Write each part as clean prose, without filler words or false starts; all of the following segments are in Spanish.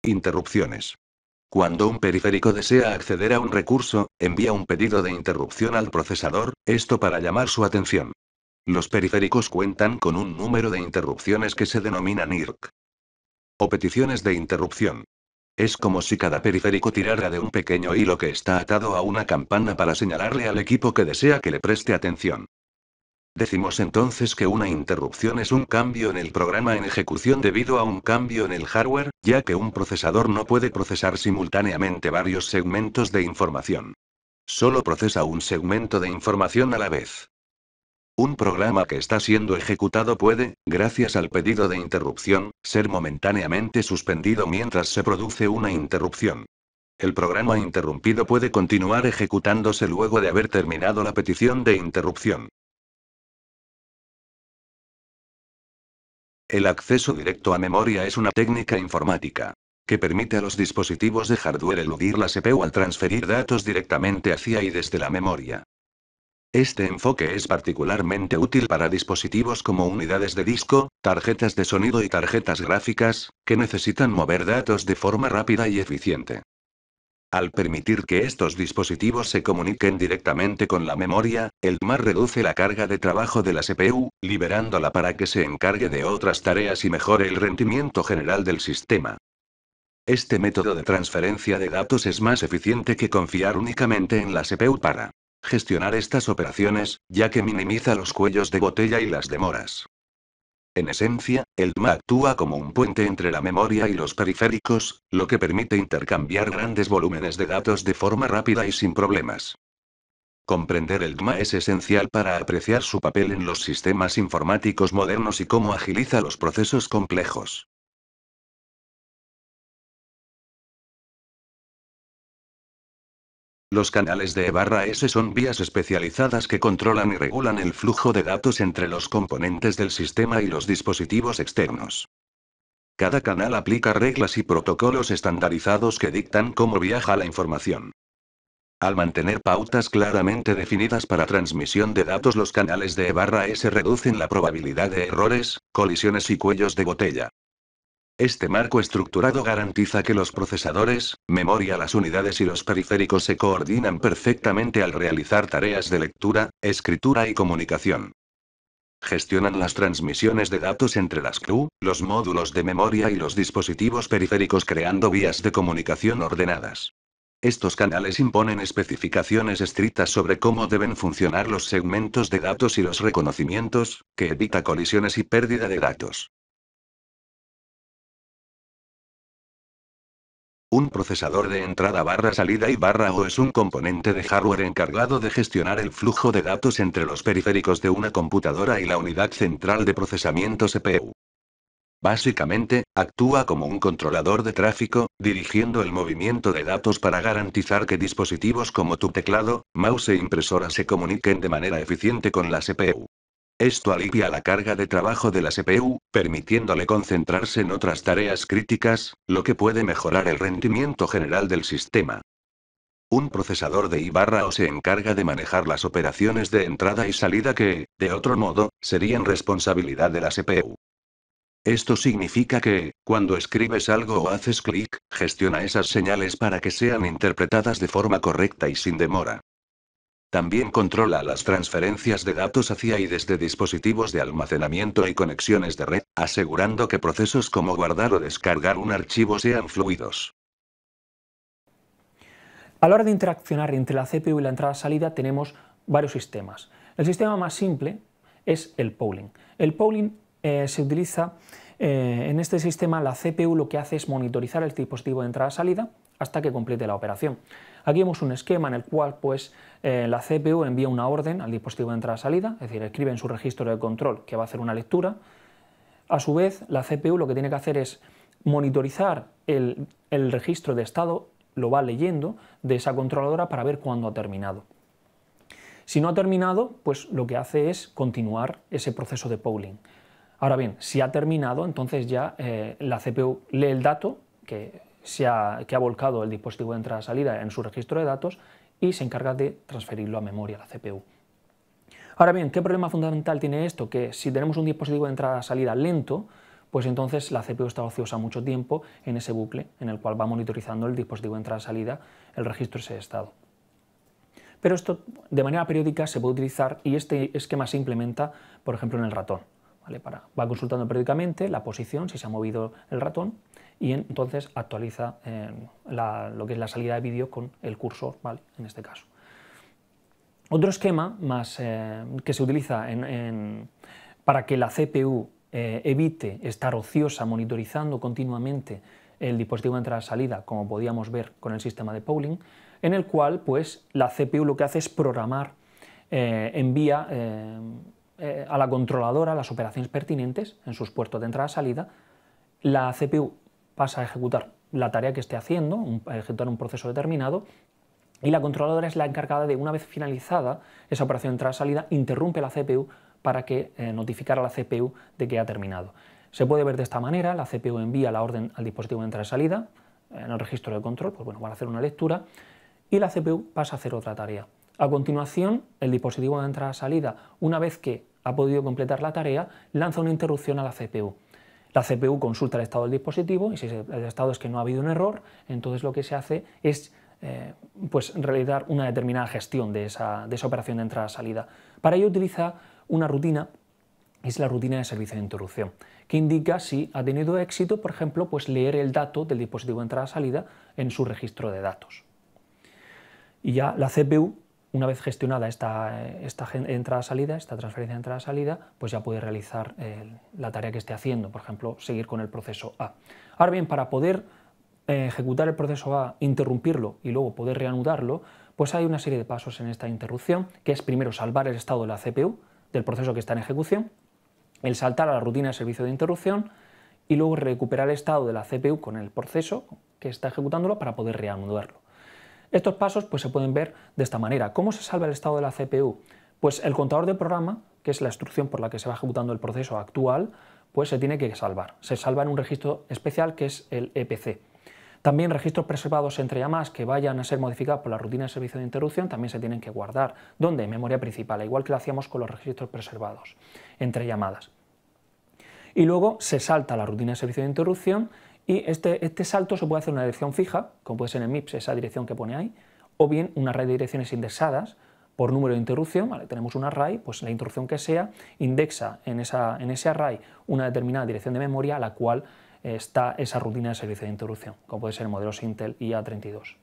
Interrupciones. Cuando un periférico desea acceder a un recurso, envía un pedido de interrupción al procesador, esto para llamar su atención. Los periféricos cuentan con un número de interrupciones que se denominan IRC. O peticiones de interrupción. Es como si cada periférico tirara de un pequeño hilo que está atado a una campana para señalarle al equipo que desea que le preste atención. Decimos entonces que una interrupción es un cambio en el programa en ejecución debido a un cambio en el hardware, ya que un procesador no puede procesar simultáneamente varios segmentos de información. Solo procesa un segmento de información a la vez. Un programa que está siendo ejecutado puede, gracias al pedido de interrupción, ser momentáneamente suspendido mientras se produce una interrupción. El programa interrumpido puede continuar ejecutándose luego de haber terminado la petición de interrupción. El acceso directo a memoria es una técnica informática que permite a los dispositivos de hardware eludir la CPU al transferir datos directamente hacia y desde la memoria. Este enfoque es particularmente útil para dispositivos como unidades de disco, tarjetas de sonido y tarjetas gráficas, que necesitan mover datos de forma rápida y eficiente. Al permitir que estos dispositivos se comuniquen directamente con la memoria, el DMA reduce la carga de trabajo de la CPU, liberándola para que se encargue de otras tareas y mejore el rendimiento general del sistema. Este método de transferencia de datos es más eficiente que confiar únicamente en la CPU para gestionar estas operaciones, ya que minimiza los cuellos de botella y las demoras. En esencia, el DMA actúa como un puente entre la memoria y los periféricos, lo que permite intercambiar grandes volúmenes de datos de forma rápida y sin problemas. Comprender el DMA es esencial para apreciar su papel en los sistemas informáticos modernos y cómo agiliza los procesos complejos. Los canales de E/S son vías especializadas que controlan y regulan el flujo de datos entre los componentes del sistema y los dispositivos externos. Cada canal aplica reglas y protocolos estandarizados que dictan cómo viaja la información. Al mantener pautas claramente definidas para transmisión de datos, los canales de E/S reducen la probabilidad de errores, colisiones y cuellos de botella. Este marco estructurado garantiza que los procesadores, memoria, las unidades y los periféricos se coordinan perfectamente al realizar tareas de lectura, escritura y comunicación. Gestionan las transmisiones de datos entre las CLU, los módulos de memoria y los dispositivos periféricos creando vías de comunicación ordenadas. Estos canales imponen especificaciones estrictas sobre cómo deben funcionar los segmentos de datos y los reconocimientos, que evita colisiones y pérdida de datos. Un procesador de entrada barra salida y barra O es un componente de hardware encargado de gestionar el flujo de datos entre los periféricos de una computadora y la unidad central de procesamiento CPU. Básicamente, actúa como un controlador de tráfico, dirigiendo el movimiento de datos para garantizar que dispositivos como tu teclado, mouse e impresora se comuniquen de manera eficiente con la CPU. Esto alivia la carga de trabajo de la CPU, permitiéndole concentrarse en otras tareas críticas, lo que puede mejorar el rendimiento general del sistema. Un procesador de I/O se encarga de manejar las operaciones de entrada y salida que, de otro modo, serían responsabilidad de la CPU. Esto significa que, cuando escribes algo o haces clic, gestiona esas señales para que sean interpretadas de forma correcta y sin demora. También controla las transferencias de datos hacia y desde dispositivos de almacenamiento y conexiones de red, asegurando que procesos como guardar o descargar un archivo sean fluidos. A la hora de interaccionar entre la CPU y la entrada-salida tenemos varios sistemas. El sistema más simple es el polling. El polling se utiliza en este sistema. La CPU lo que hace es monitorizar el dispositivo de entrada-salida hasta que complete la operación. Aquí vemos un esquema en el cual la CPU envía una orden al dispositivo de entrada-salida, es decir, escribe en su registro de control que va a hacer una lectura. A su vez, la CPU lo que tiene que hacer es monitorizar el registro de estado, lo va leyendo de esa controladora para ver cuándo ha terminado. Si no ha terminado, pues lo que hace es continuar ese proceso de polling. Ahora bien, si ha terminado, entonces ya la CPU lee el dato que ha volcado el dispositivo de entrada-salida en su registro de datos y se encarga de transferirlo a memoria, a la CPU. Ahora bien, ¿qué problema fundamental tiene esto? Que si tenemos un dispositivo de entrada-salida lento, pues entonces la CPU está ociosa mucho tiempo en ese bucle en el cual va monitorizando el dispositivo de entrada-salida, el registro ese estado. Pero esto de manera periódica se puede utilizar y este esquema se implementa, por ejemplo, en el ratón. ¿Vale? Va consultando periódicamente la posición, si se ha movido el ratón, y entonces actualiza lo que es la salida de vídeo con el cursor, ¿vale? En este caso. Otro esquema más, que se utiliza para que la CPU evite estar ociosa monitorizando continuamente el dispositivo de entrada-salida, como podíamos ver con el sistema de polling, en el cual pues, la CPU lo que hace es programar, envía a la controladora las operaciones pertinentes en sus puertos de entrada-salida. La CPU pasa a ejecutar la tarea que esté haciendo, a ejecutar un proceso determinado, y la controladora es la encargada de, una vez finalizada esa operación de entrada-salida, interrumpe la CPU para que notificar a la CPU de que ha terminado. Se puede ver de esta manera: la CPU envía la orden al dispositivo de entrada-salida, en el registro de control, pues bueno, van a hacer una lectura, y la CPU pasa a hacer otra tarea. A continuación, el dispositivo de entrada-salida, una vez que ha podido completar la tarea, lanza una interrupción a la CPU. La CPU consulta el estado del dispositivo y si el estado es que no ha habido un error, entonces lo que se hace es pues realizar una determinada gestión de esa operación de entrada-salida. Para ello utiliza una rutina, es la rutina de servicio de interrupción, que indica si ha tenido éxito, por ejemplo, pues leer el dato del dispositivo de entrada-salida en su registro de datos. Y ya la CPU, una vez gestionada esta entrada-salida, esta transferencia de entrada-salida, pues ya puede realizar la tarea que esté haciendo, por ejemplo, seguir con el proceso A. Ahora bien, para poder ejecutar el proceso A, interrumpirlo y luego poder reanudarlo, pues hay una serie de pasos en esta interrupción, que es primero salvar el estado de la CPU, del proceso que está en ejecución, el saltar a la rutina de servicio de interrupción y luego recuperar el estado de la CPU con el proceso que está ejecutándolo para poder reanudarlo. Estos pasos pues, se pueden ver de esta manera. ¿Cómo se salva el estado de la CPU? Pues el contador de programa, que es la instrucción por la que se va ejecutando el proceso actual, pues se tiene que salvar. Se salva en un registro especial que es el EPC. También registros preservados entre llamadas que vayan a ser modificados por la rutina de servicio de interrupción también se tienen que guardar. ¿Dónde? En memoria principal, igual que lo hacíamos con los registros preservados entre llamadas. Y luego se salta la rutina de servicio de interrupción y este salto se puede hacer en una dirección fija, como puede ser en el MIPS, esa dirección que pone ahí, o bien una array de direcciones indexadas por número de interrupción. ¿Vale? Tenemos un array, pues la interrupción que sea, indexa en ese array una determinada dirección de memoria a la cual está esa rutina de servicio de interrupción, como puede ser el modelo Intel IA32.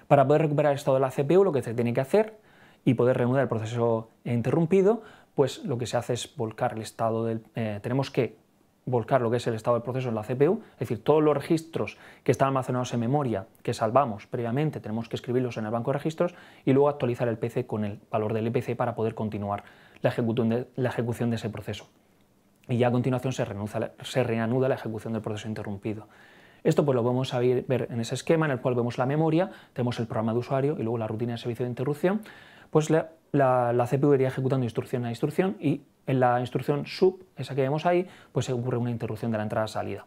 Para poder recuperar el estado de la CPU, lo que se tiene que hacer y poder reanudar el proceso interrumpido, pues lo que se hace es volcar el estado tenemos que volcar lo que es el estado del proceso en la CPU, es decir, todos los registros que están almacenados en memoria que salvamos previamente, tenemos que escribirlos en el banco de registros y luego actualizar el PC con el valor del EPC para poder continuar la ejecución de ese proceso. Y ya a continuación se reanuda la ejecución del proceso interrumpido. Esto pues lo vamos a ver en ese esquema en el cual vemos la memoria, tenemos el programa de usuario y luego la rutina de servicio de interrupción. Pues la CPU iría ejecutando instrucción a instrucción y en la instrucción sub, esa que vemos ahí, pues se ocurre una interrupción de la entrada-salida.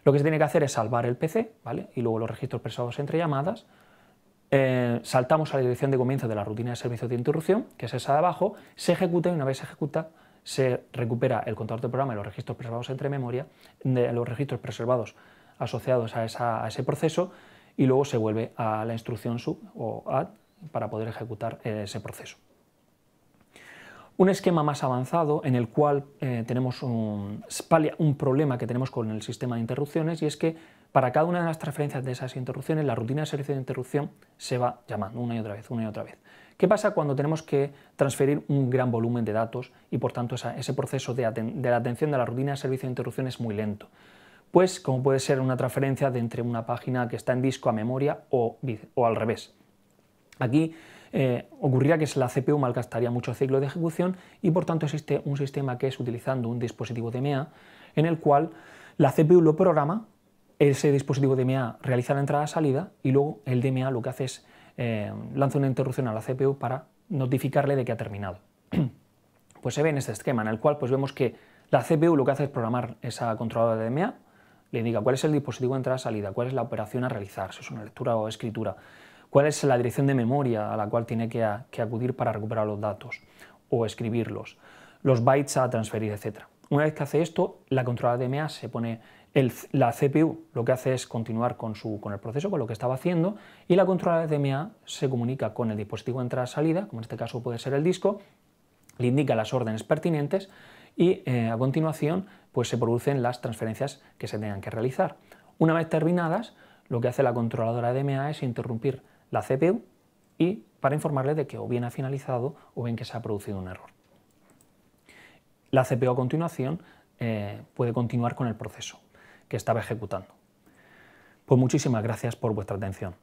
Lo que se tiene que hacer es salvar el PC, ¿vale? Y luego los registros preservados entre llamadas, saltamos a la dirección de comienzo de la rutina de servicio de interrupción, que es esa de abajo, se ejecuta y una vez se ejecuta se recupera el contador de programa y los registros preservados entre memoria, los registros preservados asociados a ese proceso y luego se vuelve a la instrucción sub o add para poder ejecutar ese proceso. Un esquema más avanzado en el cual tenemos palia un problema que tenemos con el sistema de interrupciones y es que para cada una de las transferencias de esas interrupciones la rutina de servicio de interrupción se va llamando una y otra vez, una y otra vez. ¿Qué pasa cuando tenemos que transferir un gran volumen de datos y por tanto ese proceso de la atención de la rutina de servicio de interrupción es muy lento? Pues como puede ser una transferencia de entre una página que está en disco a memoria o al revés. Aquí ocurriría que la CPU malgastaría mucho ciclo de ejecución y por tanto existe un sistema que es utilizando un dispositivo DMA en el cual la CPU lo programa, ese dispositivo DMA realiza la entrada-salida y luego el DMA lo que hace es lanza una interrupción a la CPU para notificarle de que ha terminado. Pues se ve en este esquema en el cual pues vemos que la CPU lo que hace es programar esa controladora de DMA, le indica cuál es el dispositivo de entrada-salida, cuál es la operación a realizar, si es una lectura o escritura, cuál es la dirección de memoria a la cual tiene que acudir para recuperar los datos o escribirlos, los bytes a transferir, etc. Una vez que hace esto, la controladora DMA se pone, la CPU lo que hace es continuar con el proceso, con lo que estaba haciendo, y la controladora DMA se comunica con el dispositivo de entrada-salida, como en este caso puede ser el disco, le indica las órdenes pertinentes y a continuación pues se producen las transferencias que se tengan que realizar. Una vez terminadas, lo que hace la controladora DMA es interrumpir la CPU y para informarle de que o bien ha finalizado o bien que se ha producido un error. La CPU a continuación puede continuar con el proceso que estaba ejecutando. Pues muchísimas gracias por vuestra atención.